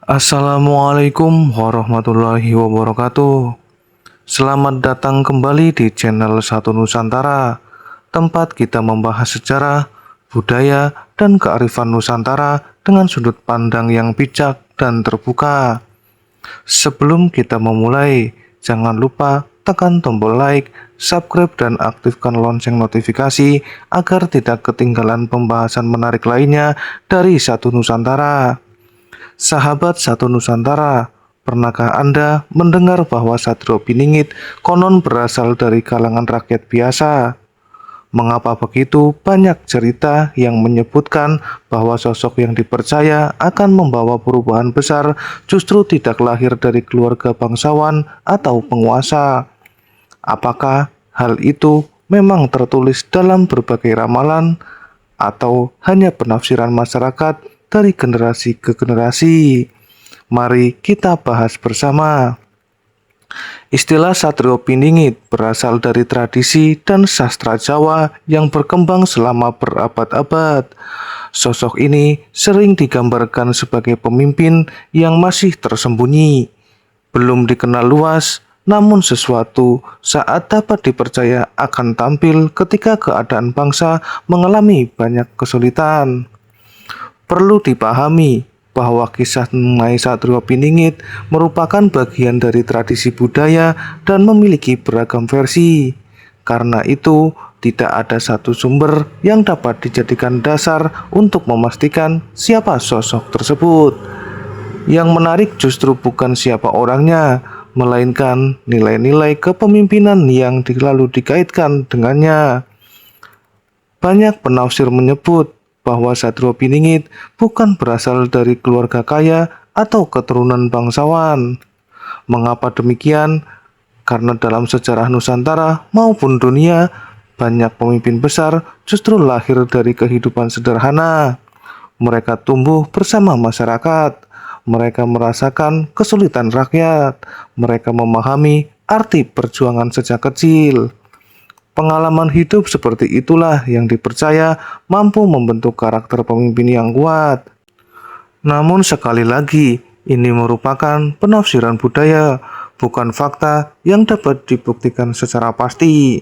Assalamualaikum warahmatullahi wabarakatuh. Selamat datang kembali di channel Satu Nusantara, tempat kita membahas sejarah, budaya, dan kearifan Nusantara dengan sudut pandang yang bijak dan terbuka. Sebelum kita memulai, jangan lupa tekan tombol like, subscribe, dan aktifkan lonceng notifikasi agar tidak ketinggalan pembahasan menarik lainnya dari Satu Nusantara. Sahabat Satu Nusantara, pernahkah Anda mendengar bahwa Satrio Piningit konon berasal dari kalangan rakyat biasa? Mengapa begitu banyak cerita yang menyebutkan bahwa sosok yang dipercaya akan membawa perubahan besar justru tidak lahir dari keluarga bangsawan atau penguasa? Apakah hal itu memang tertulis dalam berbagai ramalan atau hanya penafsiran masyarakat dari generasi ke generasi? Mari kita bahas bersama. Istilah Satrio Piningit berasal dari tradisi dan sastra Jawa yang berkembang selama berabad-abad. Sosok ini sering digambarkan sebagai pemimpin yang masih tersembunyi, belum dikenal luas, namun sesuatu saat dapat dipercaya akan tampil ketika keadaan bangsa mengalami banyak kesulitan. Perlu dipahami bahwa kisah mengenai Satrio Piningit merupakan bagian dari tradisi budaya dan memiliki beragam versi. Karena itu, tidak ada satu sumber yang dapat dijadikan dasar untuk memastikan siapa sosok tersebut. Yang menarik justru bukan siapa orangnya, melainkan nilai-nilai kepemimpinan yang lalu dikaitkan dengannya. Banyak penafsir menyebut bahwa Satrio Piningit bukan berasal dari keluarga kaya atau keturunan bangsawan. Mengapa demikian? Karena dalam sejarah Nusantara maupun dunia, banyak pemimpin besar justru lahir dari kehidupan sederhana. Mereka tumbuh bersama masyarakat. Mereka merasakan kesulitan rakyat. Mereka memahami arti perjuangan sejak kecil. Pengalaman hidup seperti itulah yang dipercaya mampu membentuk karakter pemimpin yang kuat. Namun sekali lagi, ini merupakan penafsiran budaya, bukan fakta yang dapat dibuktikan secara pasti.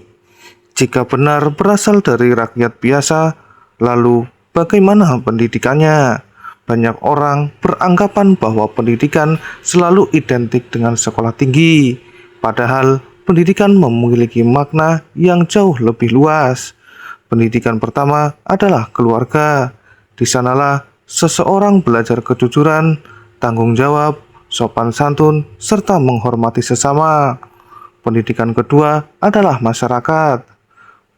Jika benar berasal dari rakyat biasa, lalu bagaimana pendidikannya? Banyak orang beranggapan bahwa pendidikan selalu identik dengan sekolah tinggi, padahal pendidikan memiliki makna yang jauh lebih luas. Pendidikan pertama adalah keluarga. Di sanalah seseorang belajar kejujuran, tanggung jawab, sopan santun, serta menghormati sesama. Pendidikan kedua adalah masyarakat.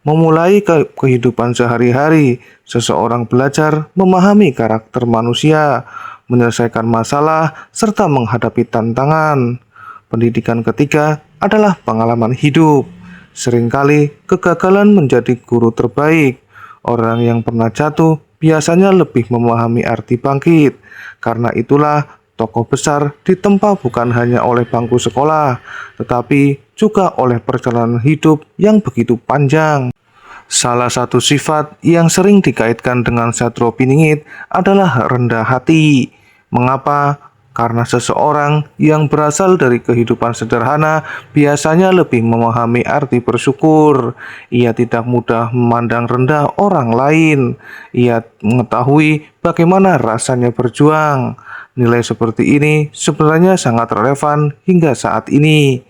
Memulai kehidupan sehari-hari, seseorang belajar memahami karakter manusia, menyelesaikan masalah, serta menghadapi tantangan. Pendidikan ketiga adalah pengalaman hidup. Seringkali kegagalan menjadi guru terbaik. Orang yang pernah jatuh biasanya lebih memahami arti bangkit. Karena itulah tokoh besar ditempa bukan hanya oleh bangku sekolah, tetapi juga oleh perjalanan hidup yang begitu panjang. Salah satu sifat yang sering dikaitkan dengan Satrio Piningit adalah rendah hati. Mengapa? Karena seseorang yang berasal dari kehidupan sederhana biasanya lebih memahami arti bersyukur. Ia tidak mudah memandang rendah orang lain. Ia mengetahui bagaimana rasanya berjuang. Nilai seperti ini sebenarnya sangat relevan hingga saat ini.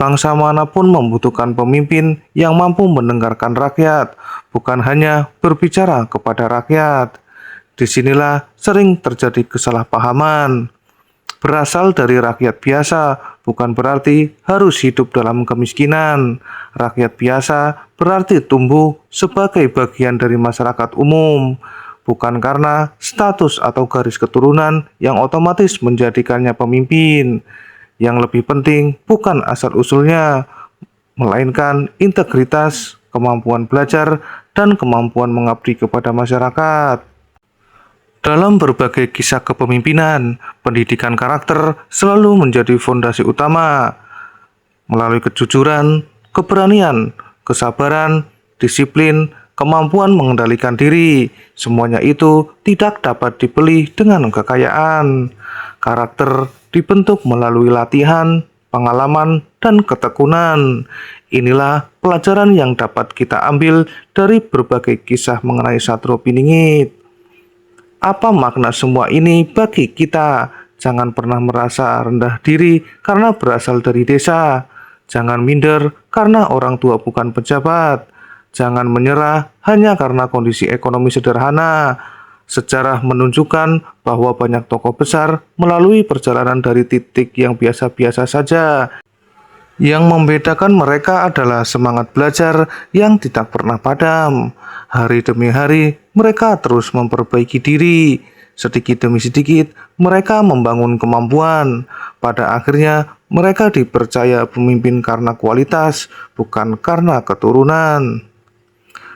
Bangsa manapun membutuhkan pemimpin yang mampu mendengarkan rakyat, bukan hanya berbicara kepada rakyat. Disinilah sering terjadi kesalahpahaman. Berasal dari rakyat biasa bukan berarti harus hidup dalam kemiskinan. Rakyat biasa berarti tumbuh sebagai bagian dari masyarakat umum, bukan karena status atau garis keturunan yang otomatis menjadikannya pemimpin. Yang lebih penting bukan asal-usulnya, melainkan integritas, kemampuan belajar, dan kemampuan mengabdi kepada masyarakat. Dalam berbagai kisah kepemimpinan, pendidikan karakter selalu menjadi fondasi utama. Melalui kejujuran, keberanian, kesabaran, disiplin, kemampuan mengendalikan diri, semuanya itu tidak dapat dibeli dengan kekayaan. Karakter dibentuk melalui latihan, pengalaman, dan ketekunan. Inilah pelajaran yang dapat kita ambil dari berbagai kisah mengenai Satrio Piningit. Apa makna semua ini bagi kita? Jangan pernah merasa rendah diri karena berasal dari desa. Jangan minder karena orang tua bukan pejabat. Jangan menyerah hanya karena kondisi ekonomi sederhana. Sejarah menunjukkan bahwa banyak tokoh besar melalui perjalanan dari titik yang biasa-biasa saja. Yang membedakan mereka adalah semangat belajar yang tidak pernah padam. Hari demi hari, mereka terus memperbaiki diri. Sedikit demi sedikit, mereka membangun kemampuan. Pada akhirnya, mereka dipercaya pemimpin karena kualitas, bukan karena keturunan.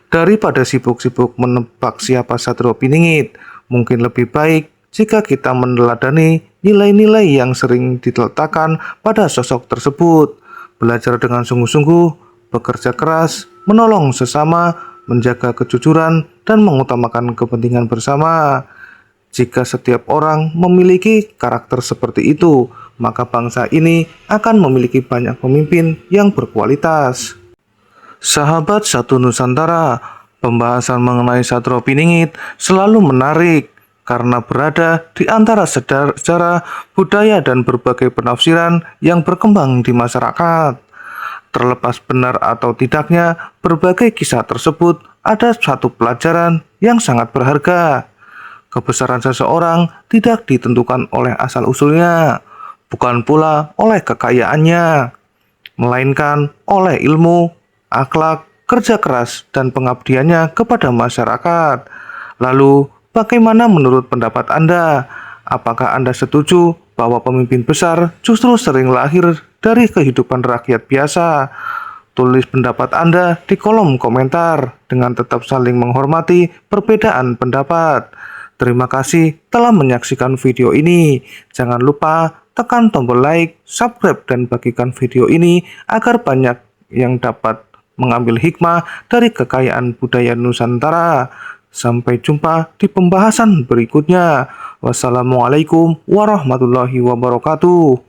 Daripada sibuk-sibuk menebak siapa Satrio Piningit, mungkin lebih baik jika kita meneladani nilai-nilai yang sering diletakkan pada sosok tersebut. Belajar dengan sungguh-sungguh, bekerja keras, menolong sesama, menjaga kejujuran, dan mengutamakan kepentingan bersama. Jika setiap orang memiliki karakter seperti itu, maka bangsa ini akan memiliki banyak pemimpin yang berkualitas. Sahabat Satu Nusantara, pembahasan mengenai Satrio Piningit selalu menarik karena berada di antara sejarah, budaya, dan berbagai penafsiran yang berkembang di masyarakat. Terlepas benar atau tidaknya, berbagai kisah tersebut ada satu pelajaran yang sangat berharga. Kebesaran seseorang tidak ditentukan oleh asal-usulnya, bukan pula oleh kekayaannya, melainkan oleh ilmu, akhlak, kerja keras, dan pengabdiannya kepada masyarakat. Lalu, bagaimana menurut pendapat Anda? Apakah Anda setuju bahwa pemimpin besar justru sering lahir dari kehidupan rakyat biasa? Tulis pendapat Anda di kolom komentar dengan tetap saling menghormati perbedaan pendapat. Terima kasih telah menyaksikan video ini. Jangan lupa tekan tombol like, subscribe, dan bagikan video ini agar banyak yang dapat mengambil hikmah dari kekayaan budaya Nusantara. Sampai jumpa di pembahasan berikutnya. Wassalamualaikum warahmatullahi wabarakatuh.